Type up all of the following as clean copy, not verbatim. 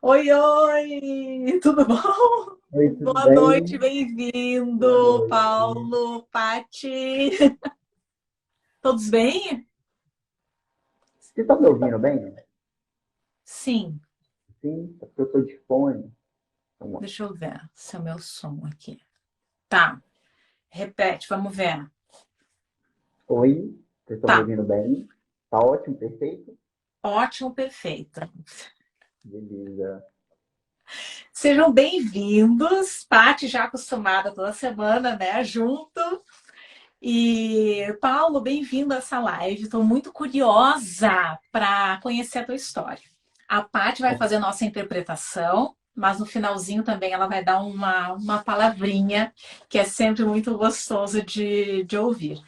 Oi, oi! Tudo bom? Oi, tudo Boa noite, bem? Boa bem-vindo, noite. Paulo, Pati. Todos bem? Vocês estão me ouvindo bem? Sim, Sim, é porque eu estou de fone. deixa eu ver se é o meu som aqui. Tá, repete, vamos ver. Oi, vocês estão me Tá, ouvindo bem? Tá ótimo, perfeito? ótimo, perfeito. Beleza. Sejam bem-vindos. Pati já acostumada toda semana, né, junto. E, Paulo, bem-vindo a essa live. Estou muito curiosa para conhecer a tua história. A Paty vai Ó, fazer a nossa interpretação, mas no finalzinho também ela vai dar uma palavrinha que é sempre muito gostoso de ouvir.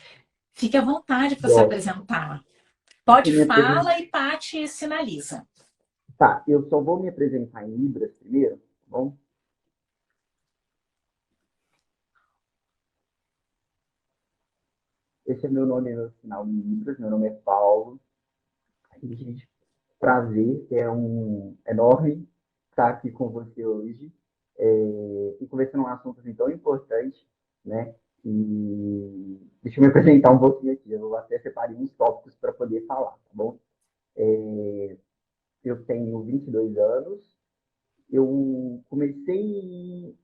Fique à vontade para se gosto. apresentar. Deixa Pode eu me apresentar. fala e Paty sinaliza. Tá, eu só vou me apresentar em Libras primeiro, tá bom? Esse é meu nome no final em Libras, meu nome é Paulo. E, gente, prazer, é um enorme estar aqui com você hoje e conversando um assunto assim, tão importante, né? E deixa eu me apresentar um pouquinho aqui, eu até separei uns tópicos para poder falar, tá bom? Eu tenho 22 anos, eu comecei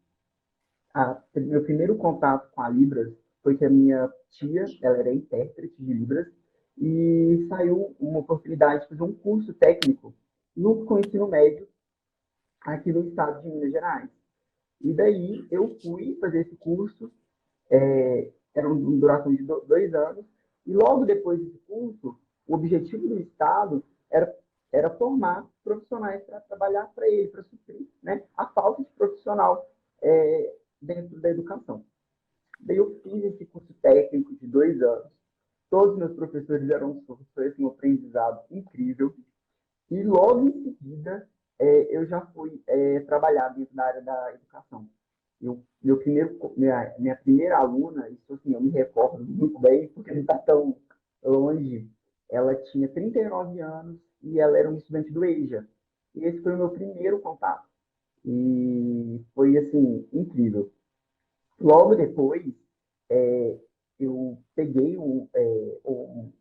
meu primeiro contato com a Libras foi que a minha tia, ela era intérprete de Libras, e saiu uma oportunidade de fazer um curso técnico junto com o ensino médio aqui no estado de Minas Gerais. E daí eu fui fazer esse curso, era uma duração de 2 anos, e logo depois desse curso, o objetivo do Estado era formar profissionais para trabalhar para ele, para suprir, né, a falta de profissional dentro da educação. Daí eu fiz esse curso técnico de 2 anos. Todos os meus professores eram surdos, foi assim, um aprendizado incrível. E logo em seguida, eu já fui trabalhar dentro da área da educação. Minha primeira aluna, isso assim, eu me recordo muito bem, porque não está tão longe, ela tinha 39 anos e ela era uma estudante do EJA. E esse foi o meu primeiro contato. E foi, assim, incrível. Logo depois, é, eu peguei um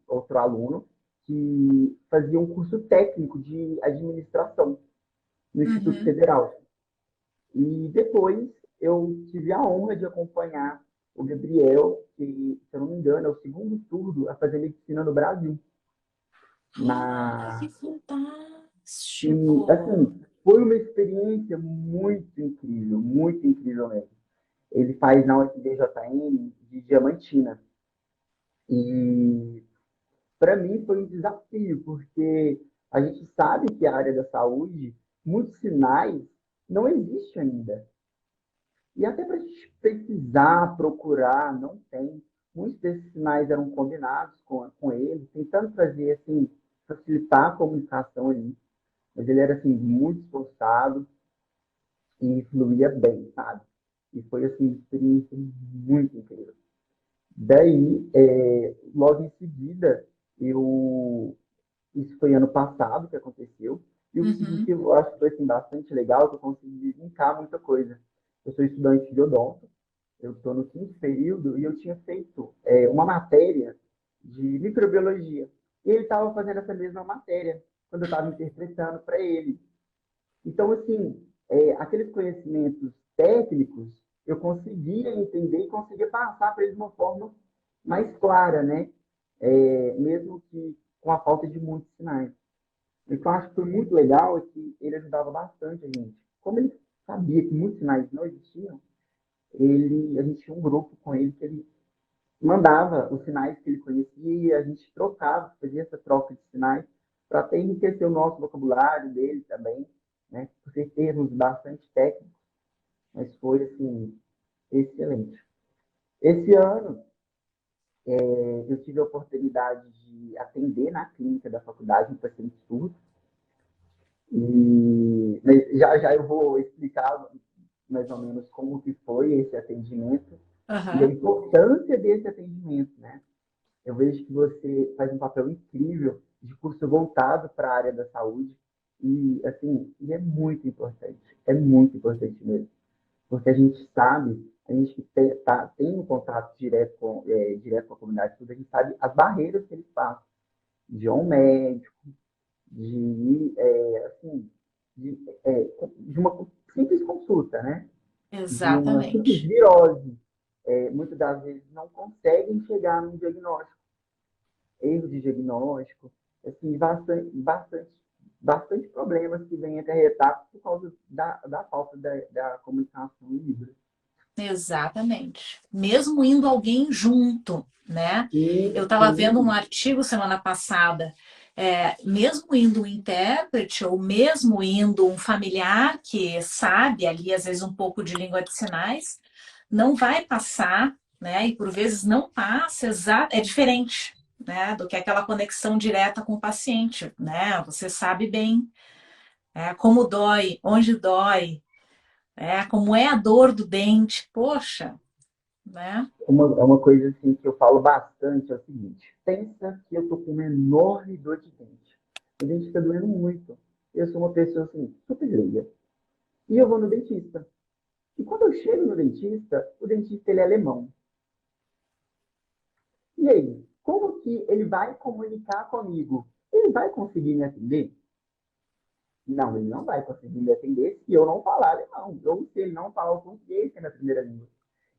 outro aluno que fazia um curso técnico de administração no Instituto Uhum. Federal. E depois eu tive a honra de acompanhar o Gabriel, que, se eu não me engano, é o segundo turno a fazer medicina no Brasil. Ai, que Na... E, fantástico! assim, foi uma experiência muito incrível mesmo. Ele faz na UFDJM de Diamantina. E para mim foi um desafio, porque a gente sabe que a área da saúde, muitos sinais não existem ainda. E até para a gente pesquisar, procurar, não tem. Muitos desses sinais eram combinados com ele, tentando fazer, assim, facilitar a comunicação ali. Mas ele era, assim, muito esforçado e fluía bem, sabe? E foi, assim, uma experiência muito incrível. Daí, logo em seguida, eu isso foi ano passado que aconteceu. E o que Uhum. eu acho que foi assim, bastante legal, que eu consegui linkar muita coisa. Eu sou estudante de odonto, eu estou no quinto período e eu tinha feito uma matéria de microbiologia. E ele estava fazendo essa mesma matéria quando eu estava interpretando para ele. Então, assim, aqueles conhecimentos técnicos eu conseguia entender e conseguia passar para ele de uma forma mais clara, né? Mesmo que com a falta de muitos sinais. O que eu acho que foi muito legal é que ele ajudava bastante a gente. Como ele sabia que muitos sinais não existiam, a gente tinha um grupo com ele que ele mandava os sinais que ele conhecia, a gente trocava, fazia essa troca de sinais para até enriquecer o nosso vocabulário dele também, né? Por ser termos bastante técnicos, mas foi assim excelente. Esse ano eu tive a oportunidade de atender na clínica da faculdade um paciente surdo. Mas já já eu vou explicar mais ou menos como que foi esse atendimento e a Aham. importância desse atendimento, né? Eu vejo que você faz um papel incrível de curso voltado para a área da saúde. E, assim, e é muito importante mesmo, porque a gente sabe, a gente que tem um contato direto com a comunidade, tudo, a gente sabe as barreiras que eles passam, de um médico, assim, de, de uma simples consulta, né? De uma simples Exatamente. virose. Muitas das vezes não conseguem chegar num diagnóstico, erro de diagnóstico, assim, bastante problemas que vêm acarretar por causa da falta da comunicação livre. Exatamente. Mesmo indo alguém junto, né? Eu E estava vendo um sim, artigo semana passada, mesmo indo um intérprete ou mesmo indo um familiar que sabe ali às vezes um pouco de língua de sinais, não vai passar, né? E por vezes não passa, é diferente, né? Do que aquela conexão direta com o paciente, né? Você sabe bem, como dói, onde dói, como é a dor do dente, poxa, né? é uma coisa assim que eu falo bastante, é o seguinte, pensa que eu tô com uma enorme dor de dente. O dente está doendo muito. Eu sou uma pessoa assim, super leiga. E eu vou no dentista. E quando eu chego no dentista, o dentista ele é alemão. E aí, como que ele vai comunicar comigo? Ele vai conseguir me atender? Não, ele não vai conseguir me atender se eu não falar alemão. Ou se ele não falar o português, que é a minha primeira língua.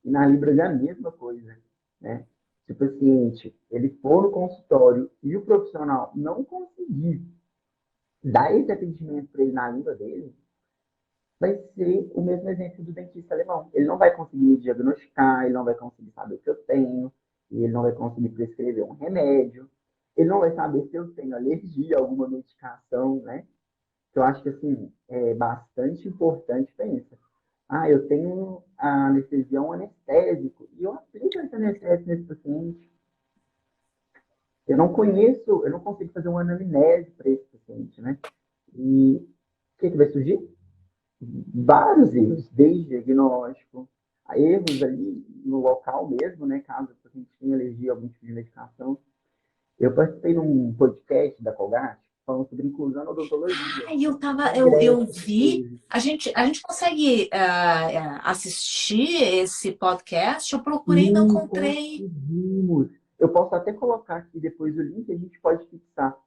E na Libras é a mesma coisa, né? Se o paciente ele for no consultório e o profissional não conseguir dar esse atendimento para ele na língua dele, vai ser o mesmo exemplo do dentista alemão. Ele não vai conseguir diagnosticar, ele não vai conseguir saber o que eu tenho, e ele não vai conseguir prescrever um remédio, ele não vai saber se eu tenho alergia a alguma medicação, né? Eu acho que, assim, é bastante importante pensar. Ah, eu tenho a anestesia, um anestésico, e eu aplico esse anestésico nesse paciente. Eu não consigo fazer uma anamnese para esse paciente, né? E o que vai surgir? Vários erros, desde diagnóstico, a erros ali no local mesmo, né? Caso o paciente tenha alergia a algum tipo de medicação. Eu participei num podcast da Colgate falando sobre inclusão na odontologia. Ah, eu Congresso, essas vi. coisas. A gente consegue assistir esse podcast? Eu procurei e não Sim, encontrei. conseguimos. Eu posso até colocar aqui depois o link, a gente pode fixar.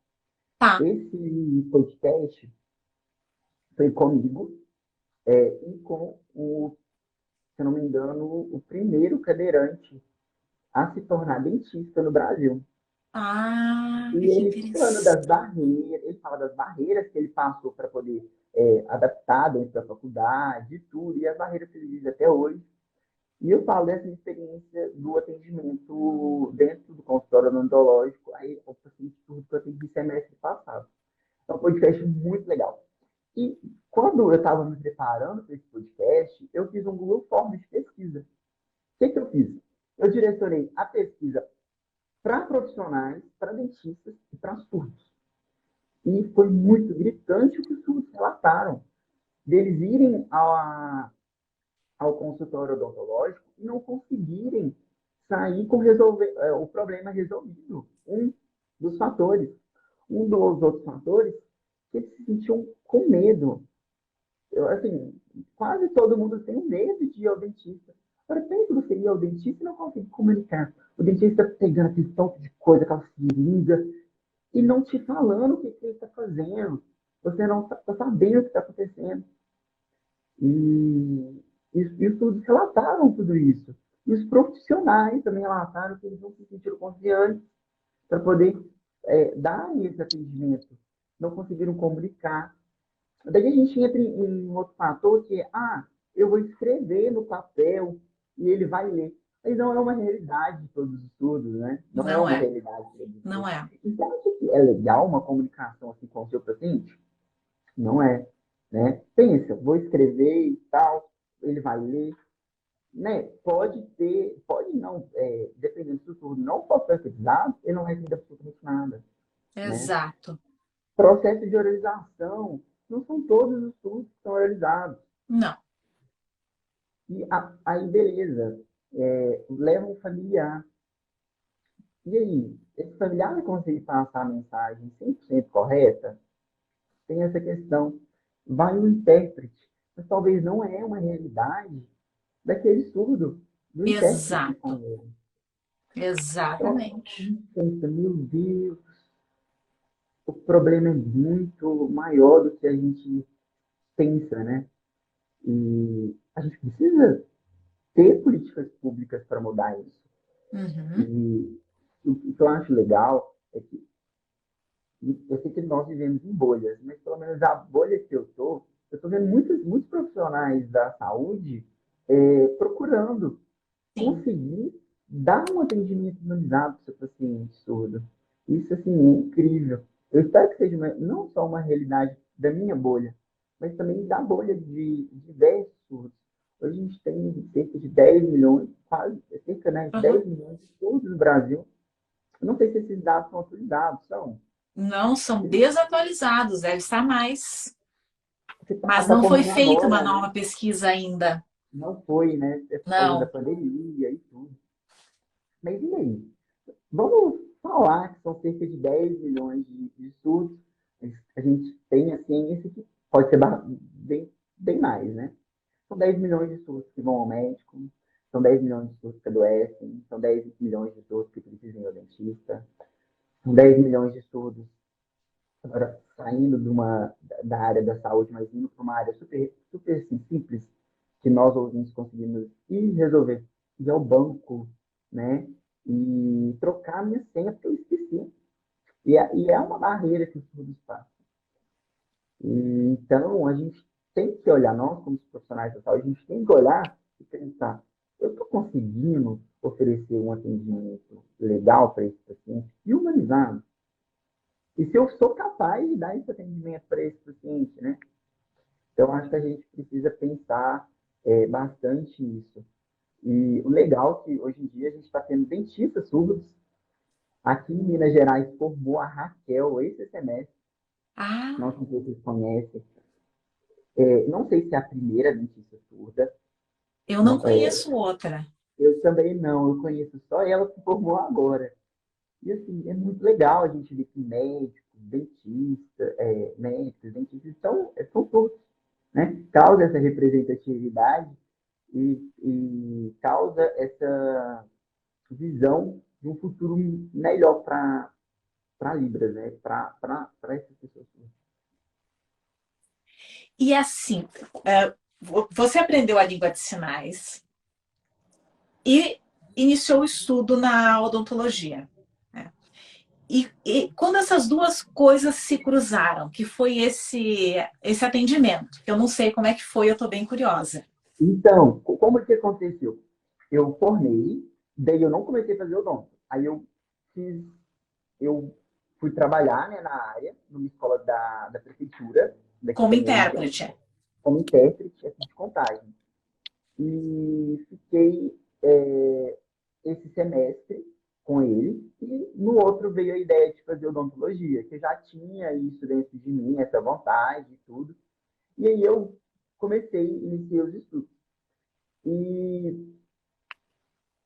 Tá. Esse podcast foi comigo e com se eu não me engano, o primeiro cadeirante a se tornar dentista no Brasil. Ah, E que ele falando das interessante. barreiras, ele fala das barreiras que ele passou para poder adaptar dentro da faculdade, e tudo, e as barreiras que ele vive até hoje. E eu falo dessa experiência do atendimento dentro do consultório odontológico, aí o paciente tudo que eu atendi semestre passado. É um podcast muito legal. E quando eu estava me preparando para esse podcast, eu fiz um Google Forms de pesquisa. O que eu fiz? Eu direcionei a pesquisa para profissionais, para dentistas e para surdos. E foi muito gritante o que os surdos relataram, deles irem ao consultório odontológico e não conseguirem sair com o problema resolvido. Um dos fatores. Um dos outros fatores, que eles se sentiam com medo. Assim, quase todo mundo tem medo de ir ao dentista. Agora, pensa você ir ao dentista e não conseguir comunicar. O dentista pegando aquele tanto de coisa, aquela seringa, e não te falando o que, que ele está fazendo. Você não está sabendo o que está acontecendo. E os estudos relataram tudo isso. E os profissionais também relataram que eles não se sentiram confiantes para poder dar esse atendimento. Não conseguiram comunicar. Daí a gente entra em outro fator que é, eu vou escrever no papel e ele vai ler. Mas não é uma realidade de todos os estudos, né? Não é Não uma é, realidade de todos os não estudos. é. Então, acha que é legal uma comunicação assim com o seu paciente? Não é, né? Pensa, vou escrever e tal, ele vai ler, né? Pode ter, pode não, dependendo do surdo não for pesquisado, ele não vai entender absolutamente nada, né? Exato. Processo de oralização, não são todos os surdos que são oralizados. Não. E aí, beleza, leva um familiar. E aí, esse familiar vai conseguir passar a mensagem 100% correta? tem essa questão. Vai um intérprete, mas talvez não é uma realidade daquele surdo, do intérprete com Exato, ele. Então, a exatamente. gente pensa, meu Deus, o problema é muito maior do que a gente pensa, né? E a gente precisa ter políticas públicas para mudar isso. Uhum. E o que eu acho legal é que eu sei que nós vivemos em bolhas, mas pelo menos a bolha que eu estou vendo muitos profissionais da saúde procurando Sim. conseguir dar um atendimento humanizado para o seu paciente surdo. Isso, assim, é incrível. Eu espero que seja não só uma realidade da minha bolha, mas também da bolha de diversos surdos. Hoje a gente tem cerca de 10 milhões, quase, cerca, né, de Uhum. 10 milhões de surdos no Brasil. Eu não sei se esses dados são atualizados, são. Não são desatualizados, deve estar mais. Você Mas está não foi correndo feita uma agora, nova né? pesquisa ainda. Não foi, né? É por causa da Não. pandemia e tudo. Mas e aí? Vamos falar que são cerca de 10 milhões de surdos. A gente tem a ciência que pode ser bem mais, né? São 10 milhões de surdos que vão ao médico, são 10 milhões de surdos que adoecem, são 10 milhões de surdos que precisam ir ao dentista, são 10 milhões de surdos agora saindo da área da saúde, mas indo para uma área super assim, simples, que nós ouvintes conseguimos ir resolver, ir ao banco, né? E trocar a minha senha, porque eu esqueci. E é uma barreira que os surdos passam. Então, a gente tem que olhar, nós como profissionais da saúde, a gente tem que olhar e pensar, eu estou conseguindo oferecer um atendimento legal para esse paciente e humanizado? E se eu sou capaz de dar esse atendimento para esse paciente, né? Então, acho que a gente precisa pensar bastante nisso. E o legal é que hoje em dia a gente está tendo dentistas surdos. Aqui em Minas Gerais formou a Raquel esse semestre, não Ah, sei se vocês conhecem. Não sei se é a primeira dentista surda. eu não Não, conheço outra. eu também não, eu conheço só ela que formou agora. E assim, é muito legal a gente ver que médicos, dentistas são todos, né? Causa essa representatividade e causa essa visão de um futuro melhor para Libras, né? Para essas pessoas. E assim, é, você aprendeu a língua de sinais e iniciou o estudo na odontologia, né? E quando essas duas coisas se cruzaram, que foi esse atendimento, que eu não sei como é que foi, eu estou bem curiosa. Então, como que aconteceu? Eu formei, daí eu não comecei a fazer odonto. Aí fiz, eu fui trabalhar, né, na área, numa escola da prefeitura, daqui Como também, intérprete. como intérprete assim, de contagem. E fiquei esse semestre com ele, e no outro veio a ideia de fazer odontologia, que eu já tinha isso dentro de mim, essa vontade e tudo. E aí eu iniciei os estudos. E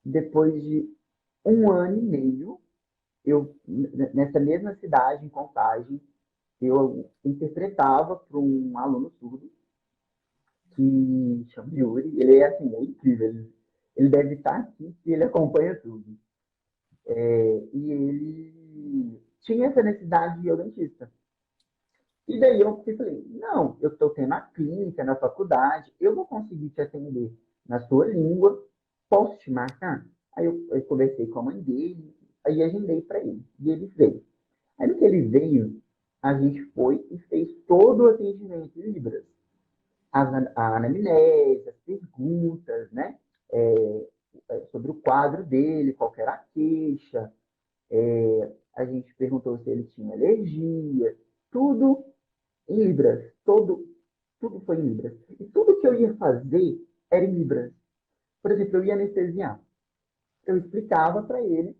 depois de um ano e meio, nessa mesma cidade, em Contagem, eu interpretava para um aluno surdo que chama Yuri. Ele é assim, é incrível. Ele deve estar aqui e ele acompanha tudo. E ele tinha essa necessidade de ir ao dentista. E daí eu falei, não, eu estou tendo a clínica na faculdade, eu vou conseguir te atender na sua língua, posso te marcar? Aí eu conversei com a mãe dele, aí agendei para ele, e ele veio. Aí no que ele veio, a gente foi e fez todo o atendimento em Libras. A anamnese, as perguntas, né? Sobre o quadro dele, qual era a queixa, a gente perguntou se ele tinha alergia, tudo em Libras. Tudo foi em Libras. E tudo que eu ia fazer era em Libras. Por exemplo, eu ia anestesiar. Eu explicava para ele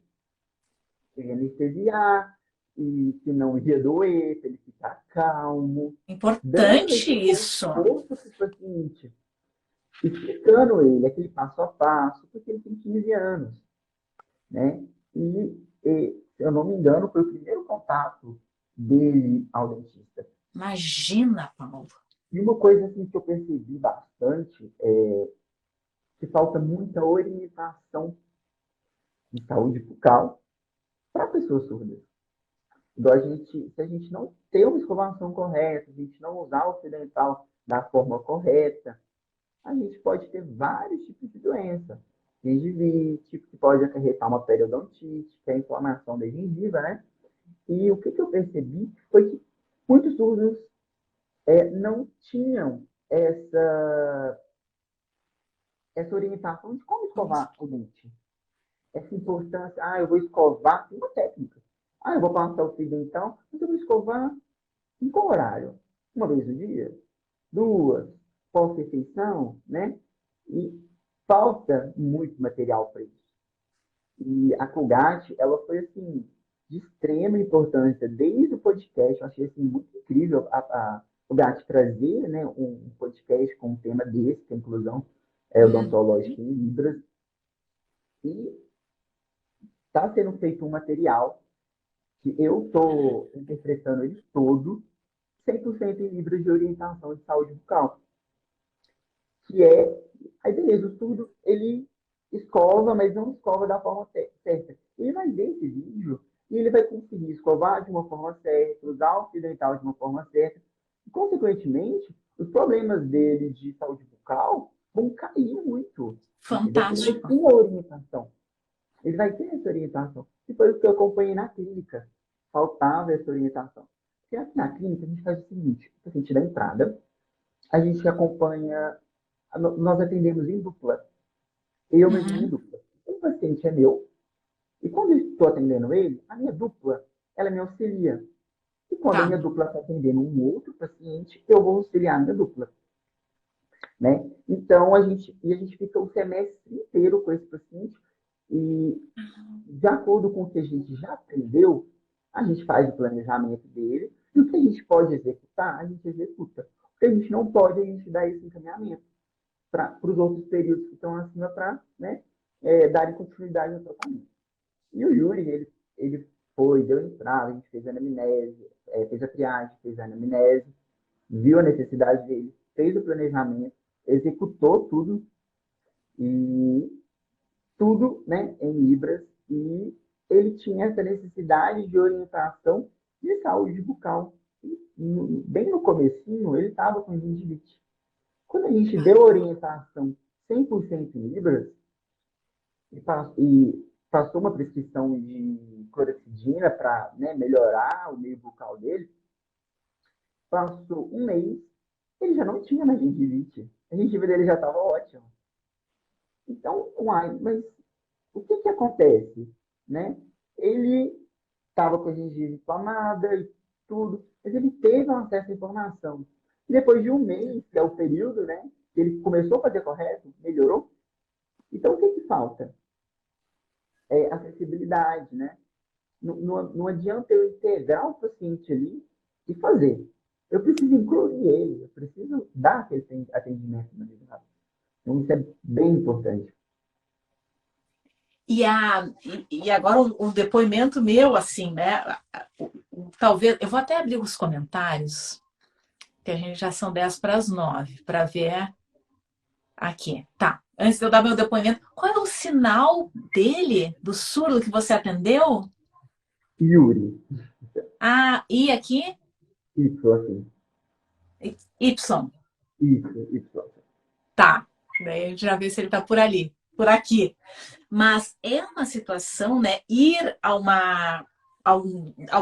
que eu ia anestesiar e que não ia doer, para ele ficar calmo, dando Importante esse isso. conforto para o paciente, explicando ele aquele passo a passo, porque ele tem 15 anos, né? Se eu não me engano, foi o primeiro contato dele ao dentista. Imagina, Paulo. E uma coisa assim, que eu percebi bastante é que falta muita orientação de saúde bucal para pessoas surdas. Igual se a gente não ter uma escovação correta, a gente não usar o fio dental da forma correta, a gente pode ter vários tipos de doença. Gengivite, que pode acarretar uma periodontite, que é a inflamação da gengiva, né? E o que eu percebi foi que muitos surdos não tinham essa orientação de como escovar o dente. Essa importância, eu vou escovar, tem uma técnica. Eu vou passar o fio dental, mas eu vou escovar em qual horário? Uma vez no dia? Duas? Pós-refeição, né? E falta muito material para isso. E a Colgate, ela foi, assim, de extrema importância desde o podcast. Eu achei, assim, muito incrível a Colgate trazer, né, um podcast com um tema desse, que é a inclusão odontológica em Libras. E está sendo feito um material que eu estou interpretando ele todo 100% em Libras de orientação de saúde bucal. Que é, aí beleza, o surdo, ele escova, mas não escova da forma certa. Ele vai ver esse vídeo e ele vai conseguir escovar de uma forma certa, usar o fio dental de uma forma certa. E, consequentemente, os problemas dele de saúde bucal vão cair muito. Entendeu? Porque ele vai Fantástico. ter a orientação. Ele vai ter essa orientação. E foi o que eu acompanhei na clínica. Faltava essa orientação. Porque aqui na clínica a gente faz o seguinte: o paciente da entrada, a gente acompanha, nós atendemos em dupla. Eu mesmo em Uhum. dupla. Um paciente é meu, e quando eu estou atendendo ele, a minha dupla, ela me auxilia. E quando a Tá. minha dupla está atendendo um outro paciente, eu vou auxiliar a minha dupla. Né? Então, a gente fica o semestre inteiro com esse paciente e, de acordo com o que a gente já aprendeu, a gente faz o planejamento dele e o que a gente pode executar, a gente executa. O que a gente não pode, a gente dá esse encaminhamento para os outros períodos que estão acima para, né, darem continuidade no tratamento. E o Yuri, ele foi, deu entrada, a gente fez a anamnese, fez a triagem, fez a anamnese, viu a necessidade dele, fez o planejamento, executou tudo e tudo, né, em Libras, e ele tinha essa necessidade de orientação de saúde bucal. E, bem no comecinho, ele estava com gengivite. Quando a gente deu orientação 100% em Libras e passou uma prescrição de clorexidina para, né, melhorar o meio bucal dele, passou um mês, ele já não tinha mais gengivite. A gengiva dele já estava ótima. Então, mas o que acontece? Né? Ele estava com a gengiva inflamada e tudo, mas ele teve um acesso à informação. E depois de um mês, que é o período, né, que ele começou a fazer correto, melhorou. Então, o que falta? Acessibilidade, né? Não adianta eu integrar o paciente ali e fazer. Eu preciso incluir ele, eu preciso dar aquele atendimento humanizado. Então, isso é bem importante. E agora um depoimento meu, assim, né? Talvez, eu vou até abrir os comentários, que a gente já são 10 para as 9, para ver aqui. Tá. Antes de eu dar meu depoimento, qual é o sinal dele, do surdo que você atendeu? Yuri, I aqui, isso, assim, Y. isso. Tá. Daí a gente já vê se ele tá por ali, por aqui. Mas é uma situação, né? Ir ao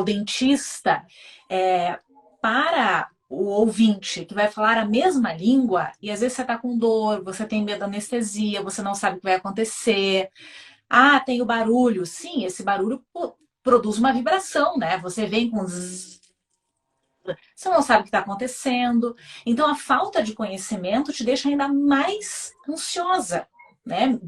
dentista para o ouvinte que vai falar a mesma língua, e às vezes você está com dor, você tem medo da anestesia, você não sabe o que vai acontecer. Tem o barulho. Sim, esse barulho produz uma vibração, né? Você vem com zzz, você não sabe o que está acontecendo. Então, a falta de conhecimento te deixa ainda mais ansiosa, né?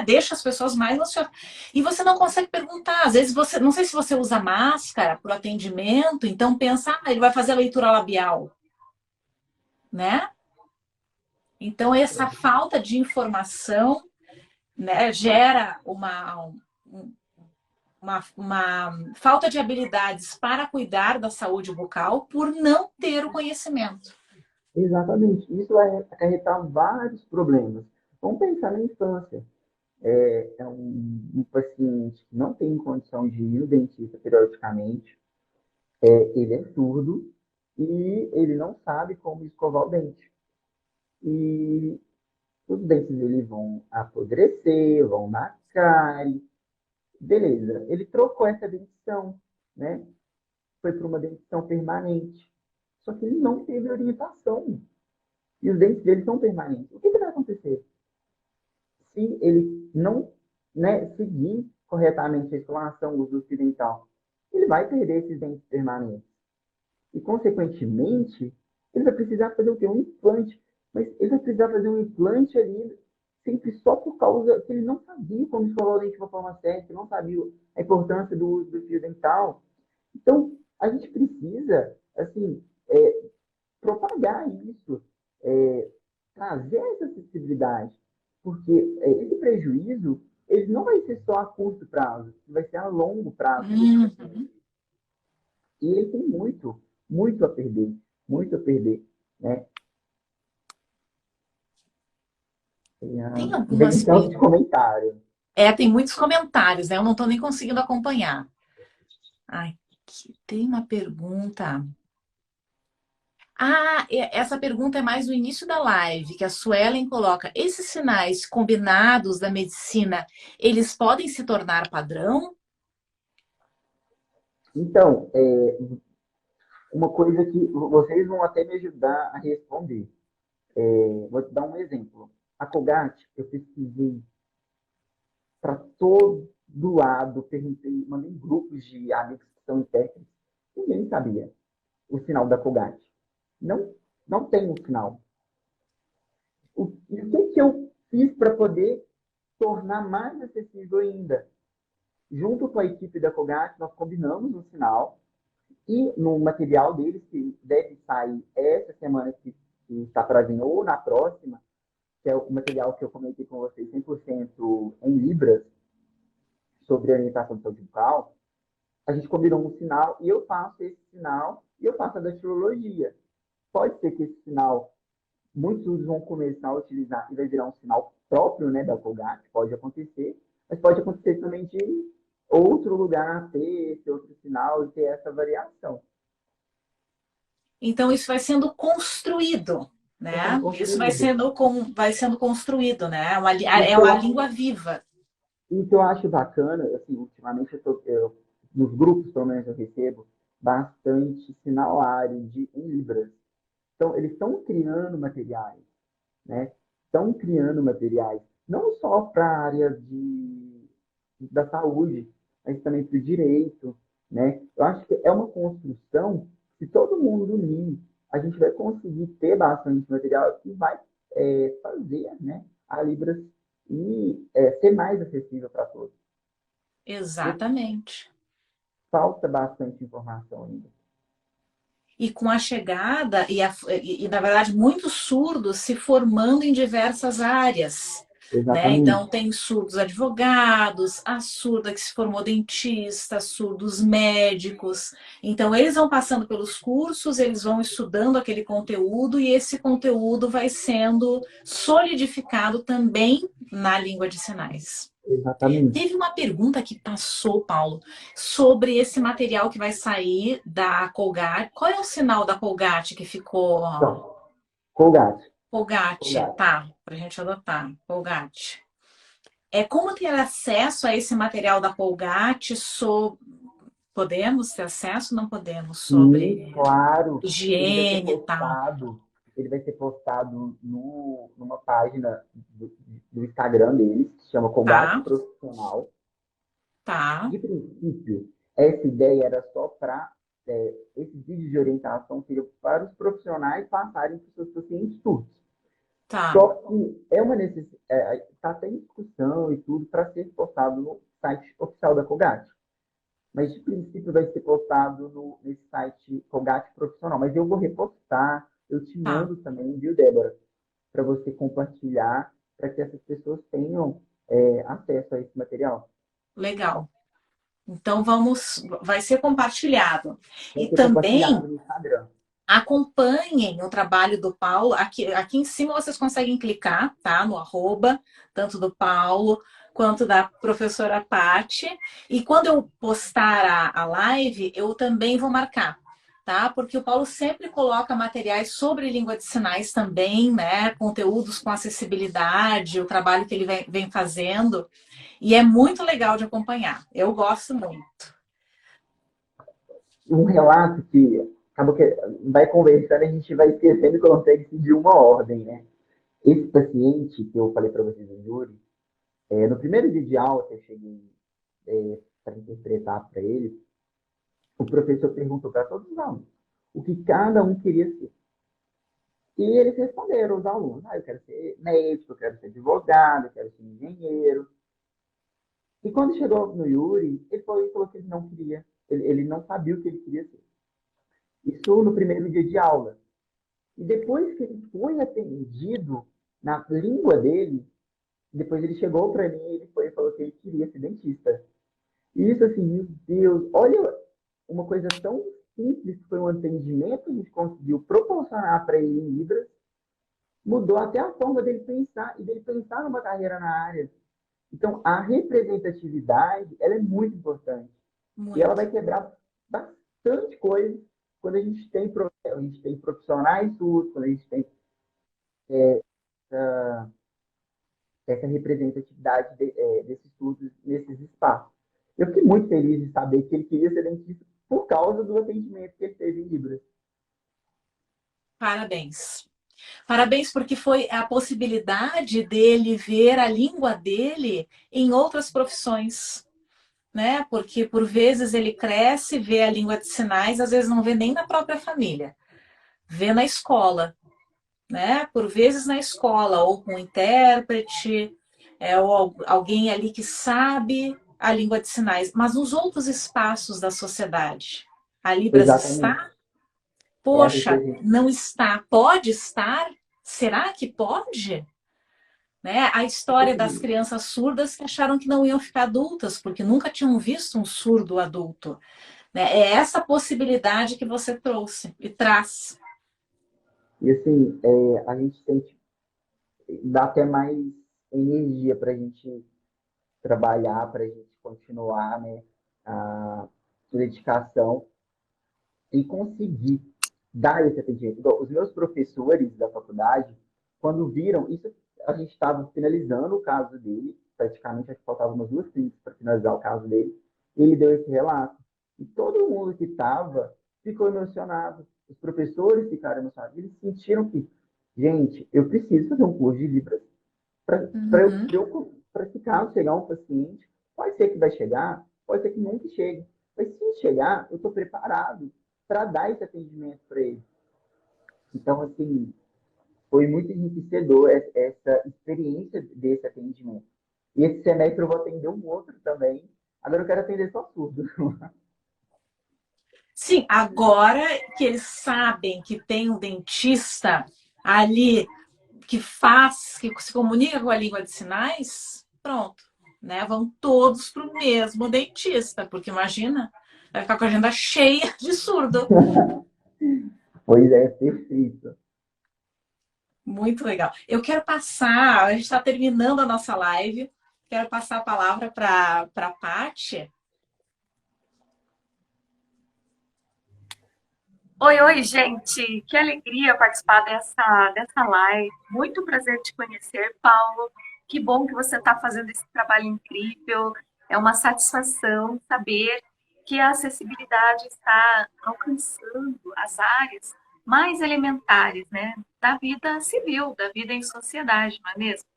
Deixa as pessoas mais ansiosas. E você não consegue perguntar. Às vezes, você, não sei se você usa máscara para o atendimento, então pensa, ele vai fazer a leitura labial, né? Então, essa falta de informação, né, gera uma falta de habilidades para cuidar da saúde bucal por não ter o conhecimento. Exatamente. Isso vai acarretar vários problemas. Vamos pensar na infância. É um paciente que não tem condição de ir no dentista periodicamente, ele é surdo e ele não sabe como escovar o dente. E os dentes dele vão apodrecer, vão dar cárie. Beleza, ele trocou essa dentição, né? Foi para uma dentição permanente. Só que ele não teve orientação. E os dentes dele são permanentes. O que vai acontecer? Se ele não, né, seguir corretamente a escovação, o uso ocidental, ele vai perder esses dentes permanentes. E, consequentemente, ele vai precisar fazer o quê? Um implante. Mas ele vai precisar fazer um implante ali, sempre só por causa que ele não sabia como escovar o dente de uma forma certa, não sabia a importância do uso do fio dental. Então, a gente precisa, assim, propagar isso, é, trazer essa acessibilidade, porque esse prejuízo ele não vai ser só a curto prazo, vai ser a longo prazo desse paciente. Uhum. E ele tem muito, muito a perder, né? Tem algumas Invenção de perguntas. comentário. Tem muitos comentários, né? Eu não estou nem conseguindo acompanhar. Ai, tem uma pergunta. Essa pergunta é mais no início da live, que a Suelen coloca: esses sinais combinados da medicina, eles podem se tornar padrão? Então, uma coisa que vocês vão até me ajudar a responder. Vou te dar um exemplo. A Colgate, eu pesquisei para todo lado, perguntei, mandei grupos de amigos que são intérpretes, ninguém sabia o sinal da Colgate. Não, não tem o sinal. E o que eu fiz para poder tornar mais acessível ainda? Junto com a equipe da Colgate, nós combinamos um sinal e no material deles, que deve sair essa semana que está para vir ou na próxima, que é o material que eu comentei com vocês, 100% em Libras, sobre orientação de saúde bucal, a gente combinou um sinal e eu faço esse sinal e eu faço a datilologia. Pode ser que esse sinal, muitos vão começar a utilizar e vai virar um sinal próprio, né, da Colgate, pode acontecer, mas pode acontecer também de outro lugar ter esse outro sinal e ter essa variação. Então, isso vai sendo construído, Está sendo né? Isso construído. vai sendo construído, né? É Isso eu uma acho, língua viva. isso eu acho bacana, assim, ultimamente nos grupos, pelo menos eu recebo, bastante sinalário em Libras. Então, eles estão criando materiais, né? Estão criando materiais, não só para a área da saúde, mas também para o direito, né? Eu acho que é uma construção, se todo mundo unir, a gente vai conseguir ter bastante material que vai fazer, né, a Libras ser mais acessível para todos. Porque Exatamente. falta bastante informação ainda. E com a chegada, na verdade, muitos surdos se formando em diversas áreas. Né? Então, Exatamente. tem surdos advogados, a surda que se formou dentista, surdos médicos. Então, eles vão passando pelos cursos, eles vão estudando aquele conteúdo e esse conteúdo vai sendo solidificado também na língua de sinais. Exatamente. Teve uma pergunta que passou, Paulo, sobre esse material que vai sair da Colgate. Qual é o sinal da Colgate que ficou? Então, Colgate. Colgate, Colgate. tá, para a gente adotar. Colgate. É como ter acesso a esse material da Colgate podemos ter acesso? Não podemos Sim, sobre claro. higiene e tal. Ele vai ser postado numa página do Instagram deles, que se chama Colgate Tá, Profissional. tá, De princípio, essa ideia era só para esses vídeos de orientação seriam para os profissionais passarem para os seus pacientes surdos. tá, Só que é uma necessidade, está até em discussão e tudo para ser postado no site oficial da Colgate. Mas de princípio vai ser postado nesse site Colgate Profissional. Mas eu vou repostar, eu te tá. mando também, viu, Débora? Para você compartilhar, para que essas pessoas tenham acesso a esse material. Legal. Então vai ser compartilhado. Vai E ser também compartilhado no Instagram. acompanhem o trabalho do Paulo. Aqui em cima vocês conseguem clicar, tá? No arroba, tanto do Paulo quanto da professora Pati. E quando eu postar a live, eu também vou marcar, tá? Porque o Paulo sempre coloca materiais sobre língua de sinais também, né? Conteúdos com acessibilidade, o trabalho que ele vem fazendo. E é muito legal de acompanhar. Eu gosto muito. Um relato que acabou que vai conversando, a gente vai esquecendo e consegue seguir uma ordem, né? Esse paciente que eu falei para vocês, o Yuri, no primeiro dia de aula que eu cheguei para interpretar para ele, o professor perguntou para todos os alunos o que cada um queria ser. E eles responderam, os alunos, eu quero ser médico, eu quero ser advogado, eu quero ser engenheiro. E quando chegou no Yuri, ele falou que ele não queria, ele não sabia o que ele queria ser. Isso no primeiro dia de aula. E depois que ele foi atendido na língua dele, depois ele chegou para mim e ele falou que ele queria ser dentista. E isso assim, meu Deus, olha uma coisa tão simples que foi um atendimento que a gente conseguiu proporcionar para ele em Libras, mudou até a forma dele pensar e dele pensar numa carreira na área. Então, a representatividade, ela é muito importante. E ela Muito. vai quebrar bastante coisa quando a gente tem profissionais surdos, quando a gente tem essa representatividade desses estudos nesses espaços. Eu fiquei muito feliz de saber que ele queria ser dentista por causa do atendimento que ele teve em Libras. Parabéns. Parabéns, porque foi a possibilidade dele ver a língua dele em outras profissões, né? Porque por vezes ele cresce, vê a língua de sinais, às vezes não vê nem na própria família, vê na escola, né? Por vezes na escola, ou com um intérprete, ou alguém ali que sabe a língua de sinais, mas nos outros espaços da sociedade. A Libras Exatamente. está. É a Poxa, representação. não está. Pode estar? Será que pode? Né? A história das crianças surdas que acharam que não iam ficar adultas, porque nunca tinham visto um surdo adulto. Né? É essa possibilidade que você trouxe e traz. E assim, a gente sente, dá até mais energia para a gente trabalhar, para a gente continuar, né, a dedicação e conseguir dar esse atendimento. Então, os meus professores da faculdade, quando viram, isso a gente estava finalizando o caso dele, praticamente, acho que faltavam umas 2 clínicas para finalizar o caso dele, e ele deu esse relato. E todo mundo que estava ficou emocionado. Os professores ficaram emocionados. Eles sentiram que, gente, eu preciso fazer um curso de Libras Uhum. para que caso chegar um paciente, pode ser que vai chegar, pode ser que nunca chegue. Mas se chegar, eu estou preparado para dar esse atendimento para ele. Então, assim, foi muito enriquecedor essa experiência desse atendimento. E esse semestre eu vou atender um outro também. Agora eu quero atender só surdo. Sim, agora que eles sabem que tem um dentista ali que faz, que se comunica com a língua de sinais, pronto, né? Vão todos para o mesmo dentista, porque imagina, vai ficar com a agenda cheia de surdo. Pois é, perfeito. Muito legal. Eu quero passar, a gente está terminando a nossa live, quero passar a palavra para a Paty. Oi, oi, gente. Que alegria participar dessa live. Muito prazer te conhecer, Paulo. Que bom que você está fazendo esse trabalho incrível. É uma satisfação saber que a acessibilidade está alcançando as áreas mais elementares, né, da vida civil, da vida em sociedade, não é mesmo?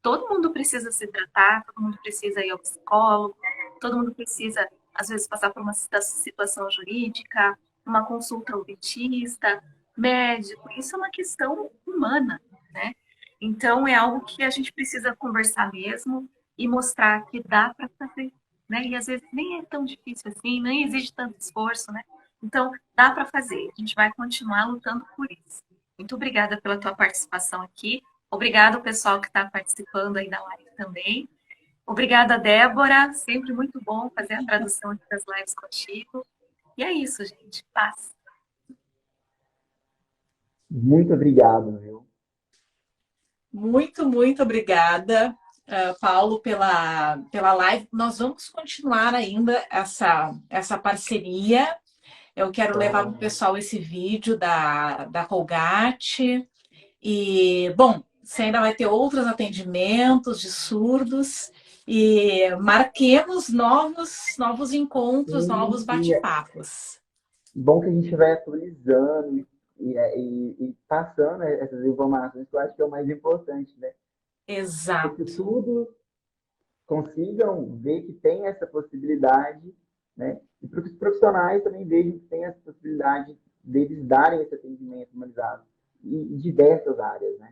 Todo mundo precisa se tratar, todo mundo precisa ir ao psicólogo, todo mundo precisa, às vezes, passar por uma situação jurídica, uma consulta ao dentista, médico. Isso é uma questão humana, né? Então, é algo que a gente precisa conversar mesmo e mostrar que dá para fazer, né? E às vezes nem é tão difícil assim, nem exige tanto esforço, né? Então, dá para fazer. A gente vai continuar lutando por isso. Muito obrigada pela tua participação aqui. Obrigado, pessoal que está participando aí da live também. Obrigada, Débora. Sempre muito bom fazer a tradução aqui das lives contigo. E é isso, gente. Paz. Muito obrigado, viu? Muito, muito obrigada, Paulo, pela live. Nós vamos continuar ainda essa parceria. Eu quero levar para o Então, pessoal esse vídeo da Colgate. E, bom, você ainda vai ter outros atendimentos de surdos. E marquemos novos encontros, novos e é bate-papos. bom que a gente vai atualizando e passando essas informações, que eu acho que é o mais importante, né? Para que Exato. tudo consigam ver que tem essa possibilidade, né? E para que os profissionais também vejam que tem essa possibilidade deles darem esse atendimento humanizado em diversas áreas, né?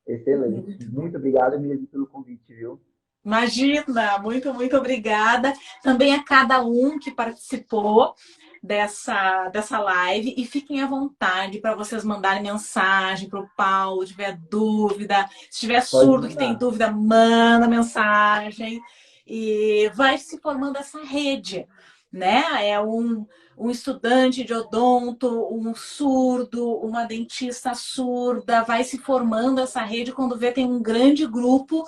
Excelente. Muito obrigado mesmo pelo convite, viu? Imagina, muito, muito obrigada. Também a cada um que participou dessa live. E fiquem à vontade para vocês mandarem mensagem para o Paulo, se tiver dúvida. Se tiver Pode surdo que tem mandar. dúvida, manda mensagem. E vai se formando essa rede, né? Um estudante de odonto, um surdo, uma dentista surda, vai se formando essa rede quando vê tem um grande grupo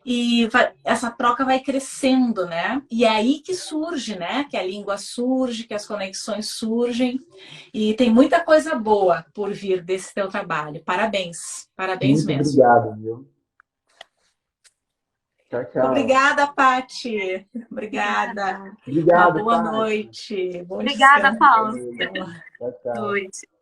e essa troca vai crescendo, né? E é aí que surge, né? Que a língua surge, que as conexões surgem. E tem muita coisa boa por vir desse teu trabalho. Parabéns, parabéns Muito mesmo. obrigado, viu? Tchau, tchau. Obrigada, Pati. Obrigada. Obrigada. Uma Obrigado, boa Paty. noite. Bom Obrigada, descanso. Paulo. Tchau, tchau. Boa noite.